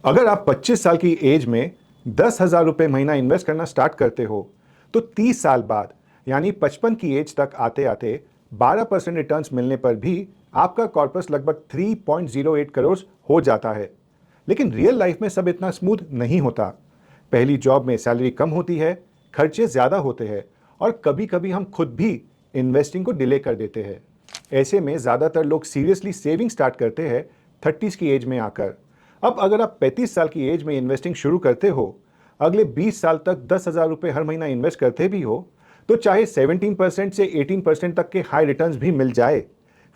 अगर आप 25 साल की एज में 10,000 रुपये महीना इन्वेस्ट करना स्टार्ट करते हो तो 30 साल बाद यानी 55 की एज तक आते आते 12% रिटर्न्स मिलने पर भी आपका कॉर्पस लगभग 3.08 करोड़ हो जाता है। लेकिन रियल लाइफ में सब इतना स्मूथ नहीं होता। पहली जॉब में सैलरी कम होती है, खर्चे ज़्यादा होते हैं और कभी कभी हम खुद भी इन्वेस्टिंग को डिले कर देते हैं। ऐसे में ज़्यादातर लोग सीरियसली सेविंग स्टार्ट करते हैं 30s की एज में आकर। अब अगर आप 35 साल की एज में इन्वेस्टिंग शुरू करते हो, अगले 20 साल तक 10,000 रुपये हर महीना इन्वेस्ट करते भी हो, तो चाहे 17% से 18% तक के हाई रिटर्न्स भी मिल जाए,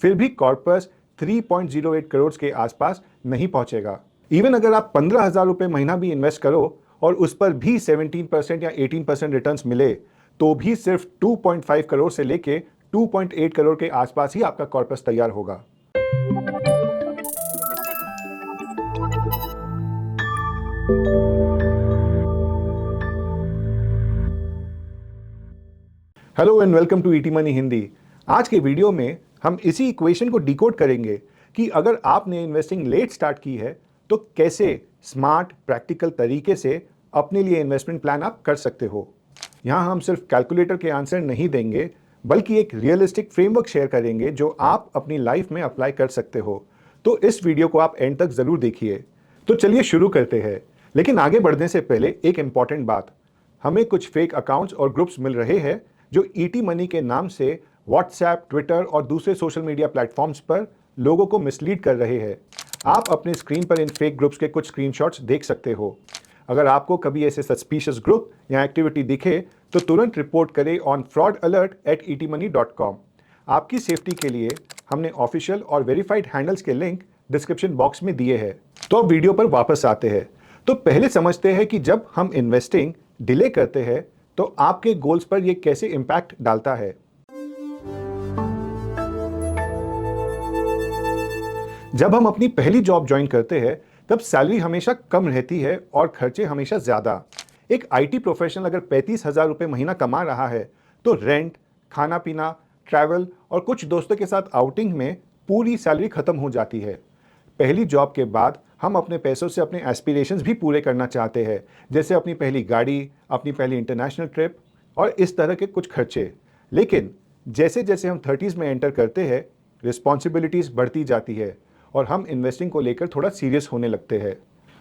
फिर भी कॉर्पस 3.08 करोड़ के आसपास नहीं पहुंचेगा। इवन अगर आप 15,000 रुपये महीना भी इन्वेस्ट करो और उस पर भी 17% या 18% रिटर्न्स मिले, तो भी सिर्फ 2.5 करोड़ से लेके 2.8 करोड़ के आसपास ही आपका कॉर्पस तैयार होगा। Hello and welcome to ET Money Hindi. आज के वीडियो में हम इसी इक्वेशन को डिकोड करेंगे कि अगर आपने इन्वेस्टिंग लेट स्टार्ट की है तो कैसे स्मार्ट प्रैक्टिकल तरीके से अपने लिए इन्वेस्टमेंट प्लान आप कर सकते हो। यहाँ हम सिर्फ कैलकुलेटर के आंसर नहीं देंगे, बल्कि एक रियलिस्टिक फ्रेमवर्क शेयर करेंगे जो आप अपनी लाइफ में अप्लाई कर सकते हो। तो इस वीडियो को आप एंड तक जरूर देखिए। तो चलिए शुरू करते हैं। लेकिन आगे बढ़ने से पहले एक इंपॉर्टेंट बात, हमें कुछ फेक अकाउंट्स और ग्रुप्स मिल रहे हैं जो ईटी मनी के नाम से व्हाट्सएप, ट्विटर और दूसरे सोशल मीडिया प्लेटफॉर्म्स पर लोगों को मिसलीड कर रहे हैं। आप अपने स्क्रीन पर इन फेक ग्रुप्स के कुछ स्क्रीनशॉट्स देख सकते हो। अगर आपको कभी ऐसे सस्पिशियस ग्रुप या एक्टिविटी दिखे तो तुरंत रिपोर्ट करें ऑन fraudalert@etymoney.com। आपकी सेफ्टी के लिए हमने ऑफिशियल और वेरीफाइड हैंडल्स के लिंक डिस्क्रिप्शन बॉक्स में दिए हैं। तो अब वीडियो पर वापस आते हैं। तो पहले समझते हैं कि जब हम इन्वेस्टिंग डिले करते हैं तो आपके गोल्स पर यह कैसे इंपैक्ट डालता है। जब हम अपनी पहली जॉब ज्वाइन करते हैं तब सैलरी हमेशा कम रहती है और खर्चे हमेशा ज्यादा। एक आईटी प्रोफेशनल अगर 35,000 रुपये महीना कमा रहा है तो रेंट, खाना पीना, ट्रैवल और कुछ दोस्तों के साथ आउटिंग में पूरी सैलरी खत्म हो जाती है। पहली जॉब के बाद हम अपने पैसों से अपने एस्पिरेशंस भी पूरे करना चाहते हैं, जैसे अपनी पहली गाड़ी, अपनी पहली इंटरनेशनल ट्रिप और इस तरह के कुछ खर्चे। लेकिन जैसे जैसे हम 30s में एंटर करते हैं, रिस्पॉन्सिबिलिटीज़ बढ़ती जाती है और हम इन्वेस्टिंग को लेकर थोड़ा सीरियस होने लगते हैं।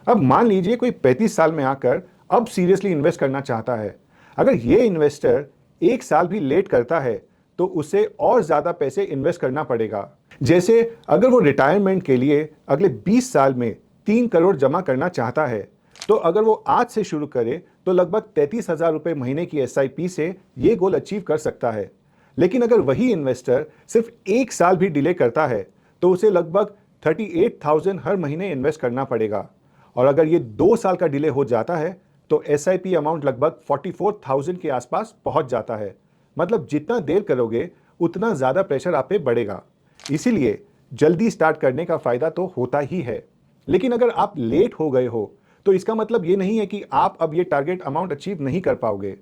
अब मान लीजिए कोई 35 साल में आकर अब सीरियसली इन्वेस्ट करना चाहता है। अगर ये इन्वेस्टर 1 साल भी लेट करता है तो उसे और ज़्यादा पैसे इन्वेस्ट करना पड़ेगा। जैसे अगर वो रिटायरमेंट के लिए अगले 20 साल में 3 करोड़ जमा करना चाहता है, तो अगर वो आज से शुरू करे तो लगभग 33,000 रुपये महीने की एसआईपी से ये गोल अचीव कर सकता है। लेकिन अगर वही इन्वेस्टर सिर्फ 1 साल भी डिले करता है तो उसे लगभग 38,000 हर महीने इन्वेस्ट करना पड़ेगा। और अगर ये 2 साल का डिले हो जाता है तो एसआईपी अमाउंट लगभग 44,000 के आसपास पहुंच जाता है। मतलब जितना देर करोगे उतना ज़्यादा प्रेशर आप पे बढ़ेगा। इसीलिए जल्दी स्टार्ट करने का फायदा तो होता ही है। लेकिन अगर आप लेट हो गए हो तो इसका मतलब ये नहीं है कि आप अब ये टारगेट अमाउंट अचीव नहीं कर पाओगे।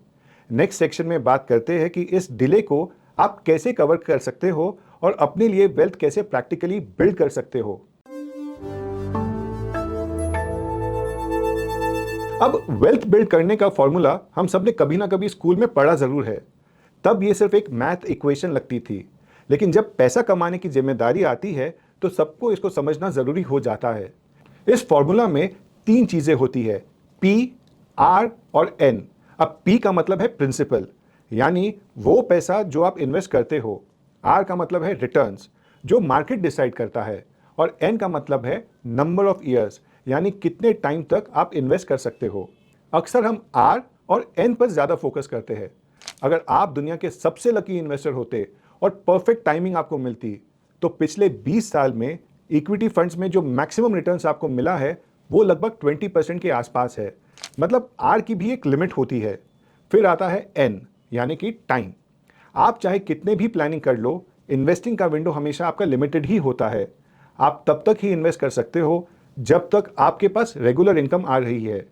नेक्स्ट सेक्शन में बात करते हैं कि इस डिले को आप कैसे कवर कर सकते हो और अपने लिए वेल्थ कैसे प्रैक्टिकली बिल्ड कर सकते हो। अब वेल्थ बिल्ड करने का फॉर्मूला हम सबने कभी ना कभी स्कूल में पढ़ा जरूर है। तब ये सिर्फ एक मैथ इक्वेशन लगती थी, लेकिन जब पैसा कमाने की जिम्मेदारी आती है तो सबको इसको समझना जरूरी हो जाता है। इस फॉर्मूला में 3 चीजें होती है, पी, आर और एन। अब पी का मतलब है प्रिंसिपल, यानी वो पैसा जो आप इन्वेस्ट करते हो। आर का मतलब है रिटर्न्स, जो मार्केट डिसाइड करता है। और एन का मतलब है नंबर ऑफ ईयर्स, यानी कितने टाइम तक आप इन्वेस्ट कर सकते हो। अक्सर हम आर और एन पर ज्यादा फोकस करते हैं। अगर आप दुनिया के सबसे लकी इन्वेस्टर होते और परफेक्ट टाइमिंग आपको मिलती तो पिछले 20 साल में इक्विटी फंड्स में जो मैक्सिमम रिटर्न्स आपको मिला है वो लगभग 20% के आसपास है। मतलब आर की भी एक लिमिट होती है। फिर आता है एन, यानी कि टाइम। आप चाहे कितने भी प्लानिंग कर लो, इन्वेस्टिंग का विंडो हमेशा आपका लिमिटेड ही होता है। आप तब तक ही इन्वेस्ट कर सकते हो जब तक आपके पास रेगुलर इनकम आ रही है।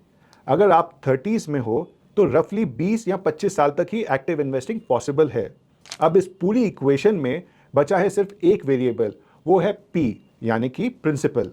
अगर आप 30s में हो तो रफली 20 या 25 साल तक ही एक्टिव इन्वेस्टिंग पॉसिबल है। अब इस पूरी इक्वेशन में बचा है सिर्फ एक वेरिएबल, वो है पी, यानी कि प्रिंसिपल।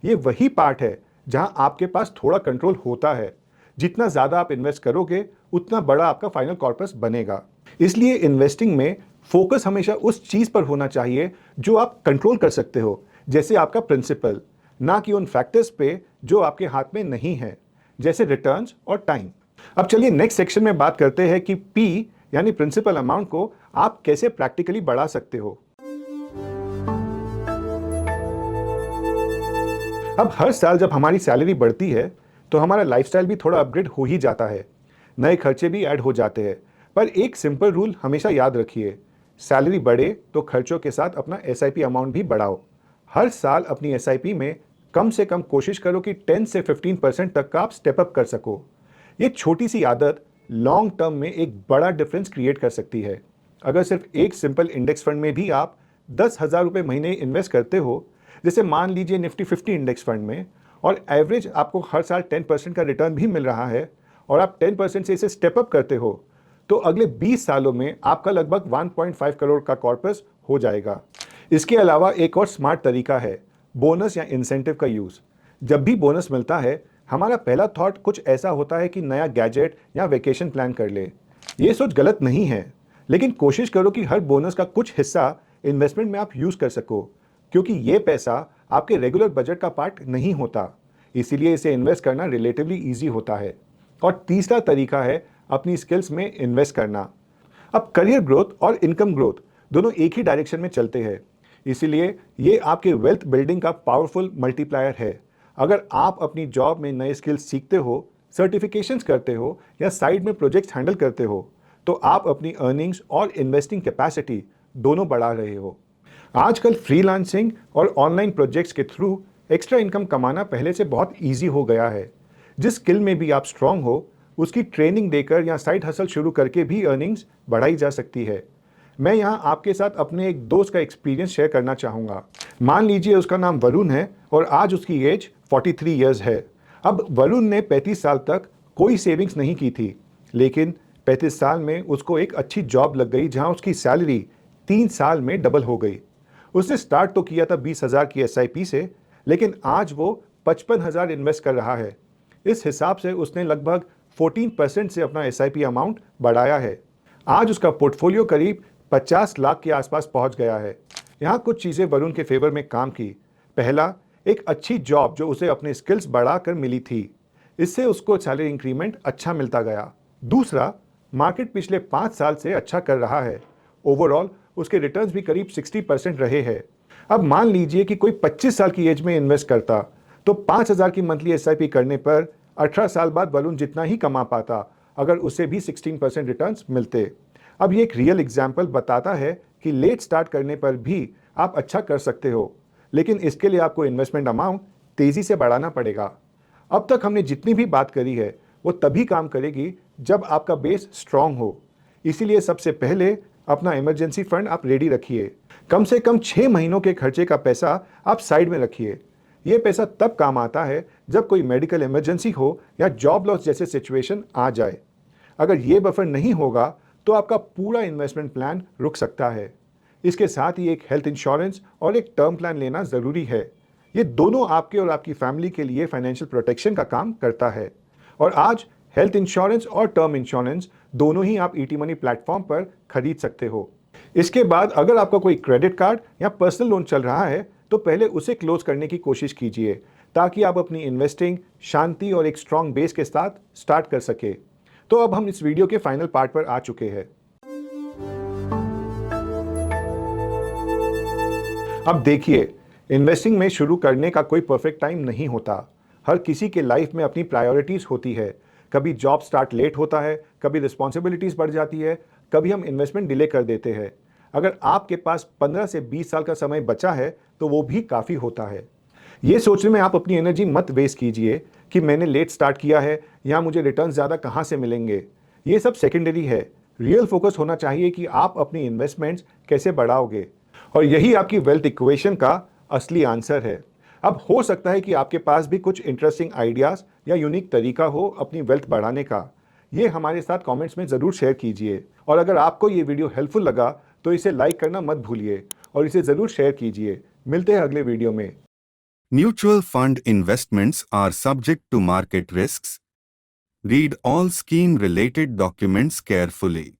ये वही पार्ट है जहां आपके पास थोड़ा कंट्रोल होता है। जितना ज़्यादा आप इन्वेस्ट करोगे, उतना बड़ा आपका फाइनल कॉर्पस बनेगा। इसलिए इन्वेस्टिंग में फोकस हमेशा उस चीज़ पर होना चाहिए जो आप कंट्रोल कर सकते हो, जैसे आपका प्रिंसिपल, ना कि उन फैक्टर्स पे जो आपके हाथ में नहीं है, जैसे रिटर्न्स और टाइम। अब चलिए नेक्स्ट सेक्शन में बात करते हैं कि पी यानी प्रिंसिपल अमाउंट को आप कैसे प्रैक्टिकली बढ़ा सकते हो। अब हर साल जब हमारी सैलरी बढ़ती है तो हमारा लाइफस्टाइल भी थोड़ा अपग्रेड हो ही जाता है, नए खर्चे भी ऐड हो जाते हैं। पर एक सिंपल रूल हमेशा याद रखिए, सैलरी बढ़े तो खर्चों के साथ अपना एसआईपी अमाउंट भी बढ़ाओ। हर साल अपनी एसआईपी में कम से कम कोशिश करो कि 10 से 15% तक का आप स्टेप अप कर सको। ये छोटी सी आदत लॉन्ग टर्म में एक बड़ा डिफरेंस क्रिएट कर सकती है। अगर सिर्फ एक सिंपल इंडेक्स फंड में भी आप 10,000 रुपये महीने इन्वेस्ट करते हो, जैसे मान लीजिए निफ्टी 50 इंडेक्स फंड में, और एवरेज आपको हर साल 10% का रिटर्न भी मिल रहा है, और आप 10% से इसे स्टेप अप करते हो, तो अगले 20 सालों में आपका लगभग 1.5 करोड़ का कॉर्पस हो जाएगा। इसके अलावा एक और स्मार्ट तरीका है बोनस या इंसेंटिव का यूज़। जब भी बोनस मिलता है, हमारा पहला थॉट कुछ ऐसा होता है कि नया गैजेट या वेकेशन प्लान कर ले। ये सोच गलत नहीं है, लेकिन कोशिश करो कि हर बोनस का कुछ हिस्सा इन्वेस्टमेंट में आप यूज़ कर सको, क्योंकि ये पैसा आपके रेगुलर बजट का पार्ट नहीं होता। इसीलिए इसे इन्वेस्ट करना रिलेटिवली ईजी होता है। और तीसरा तरीका है अपनी स्किल्स में इन्वेस्ट करना। अब करियर ग्रोथ और इनकम ग्रोथ दोनों एक ही डायरेक्शन में चलते हैं, इसीलिए ये आपके वेल्थ बिल्डिंग का पावरफुल मल्टीप्लायर है। अगर आप अपनी जॉब में नए स्किल्स सीखते हो, सर्टिफिकेशंस करते हो या साइड में प्रोजेक्ट्स हैंडल करते हो, तो आप अपनी अर्निंग्स और इन्वेस्टिंग कैपेसिटी दोनों बढ़ा रहे हो। आजकल फ्रीलांसिंग और ऑनलाइन प्रोजेक्ट्स के थ्रू एक्स्ट्रा इनकम कमाना पहले से बहुत ईजी हो गया है। जिस स्किल में भी आप स्ट्रांग हो, उसकी ट्रेनिंग देकर या साइड हसल शुरू करके भी अर्निंग्स बढ़ाई जा सकती है। मैं यहाँ आपके साथ अपने एक दोस्त का एक्सपीरियंस शेयर करना चाहूँगा। मान लीजिए उसका नाम वरुण है और आज उसकी एज 43 ईयर्स है। अब वरुण ने 35 साल तक कोई सेविंग्स नहीं की थी, लेकिन 35 साल में उसको एक अच्छी जॉब लग गई जहाँ उसकी सैलरी 3 साल में डबल हो गई। उसने स्टार्ट तो किया था 20,000 की एसआईपी से, लेकिन आज वो 55,000 इन्वेस्ट कर रहा है। इस हिसाब से उसने लगभग 14% से अपना एसआईपी अमाउंट बढ़ाया है। आज उसका पोर्टफोलियो करीब 50 लाख के आसपास पहुंच गया है। यहाँ कुछ चीज़ें वरुण के फेवर में काम की। पहला, एक अच्छी जॉब जो उसे अपने स्किल्स बढ़ाकर मिली थी, इससे उसको सैलरी इंक्रीमेंट अच्छा मिलता गया। दूसरा, मार्केट पिछले 5 साल से अच्छा कर रहा है। ओवरऑल उसके रिटर्न्स भी करीब 60% रहे हैं। अब मान लीजिए कि कोई 25 साल की एज में इन्वेस्ट करता, तो 5,000 की मंथली एसआईपी करने पर 18 साल बाद वरुण जितना ही कमा पाता, अगर उसे भी 16% रिटर्न्स मिलते। अब ये एक रियल एग्जाम्पल बताता है कि लेट स्टार्ट करने पर भी आप अच्छा कर सकते हो, लेकिन इसके लिए आपको इन्वेस्टमेंट अमाउंट तेज़ी से बढ़ाना पड़ेगा। अब तक हमने जितनी भी बात करी है वो तभी काम करेगी जब आपका बेस स्ट्रांग हो। इसीलिए सबसे पहले अपना इमरजेंसी फंड आप रेडी रखिए। कम से कम 6 महीनों के खर्चे का पैसा आप साइड में रखिए। ये पैसा तब काम आता है जब कोई मेडिकल इमरजेंसी हो या जॉब लॉस जैसे सिचुएशन आ जाए। अगर ये बफर नहीं होगा तो आपका पूरा इन्वेस्टमेंट प्लान रुक सकता है। इसके साथ ही एक हेल्थ इंश्योरेंस और एक टर्म प्लान लेना ज़रूरी है। ये दोनों आपके और आपकी फैमिली के लिए फाइनेंशियल प्रोटेक्शन का काम करता है। और आज हेल्थ इंश्योरेंस और टर्म इंश्योरेंस दोनों ही आप ईटी मनी प्लेटफॉर्म पर खरीद सकते हो। इसके बाद अगर आपका कोई क्रेडिट कार्ड या पर्सनल लोन चल रहा है तो पहले उसे क्लोज करने की कोशिश कीजिए, ताकि आप अपनी इन्वेस्टिंग शांति और एक स्ट्रांग बेस के साथ स्टार्ट कर सके। तो अब हम इस वीडियो के फाइनल पार्ट पर आ चुके हैं। अब देखिए, इन्वेस्टिंग में शुरू करने का कोई परफेक्ट टाइम नहीं होता। हर किसी के लाइफ में अपनी प्रायोरिटीज होती है। कभी जॉब स्टार्ट लेट होता है, कभी रिस्पॉन्सिबिलिटीज बढ़ जाती है, कभी हम इन्वेस्टमेंट डिले कर देते हैं। अगर आपके पास 15 से 20 साल का समय बचा है तो वो भी काफ़ी होता है। ये सोचने में आप अपनी एनर्जी मत वेस्ट कीजिए कि मैंने लेट स्टार्ट किया है या मुझे रिटर्न ज़्यादा कहाँ से मिलेंगे। ये सब सेकेंडरी है। रियल फोकस होना चाहिए कि आप अपनी इन्वेस्टमेंट्स कैसे बढ़ाओगे, और यही आपकी वेल्थ इक्वेशन का असली आंसर है। अब हो सकता है कि आपके पास भी कुछ इंटरेस्टिंग आइडियाज़ या यूनिक तरीका हो अपनी वेल्थ बढ़ाने का। ये हमारे साथ कमेंट्स में ज़रूर शेयर कीजिए। और अगर आपको ये वीडियो हेल्पफुल लगा तो इसे लाइक करना मत भूलिए और इसे ज़रूर शेयर कीजिए। मिलते हैं अगले वीडियो में। Mutual fund investments are subject to market risks. Read all scheme-related documents carefully.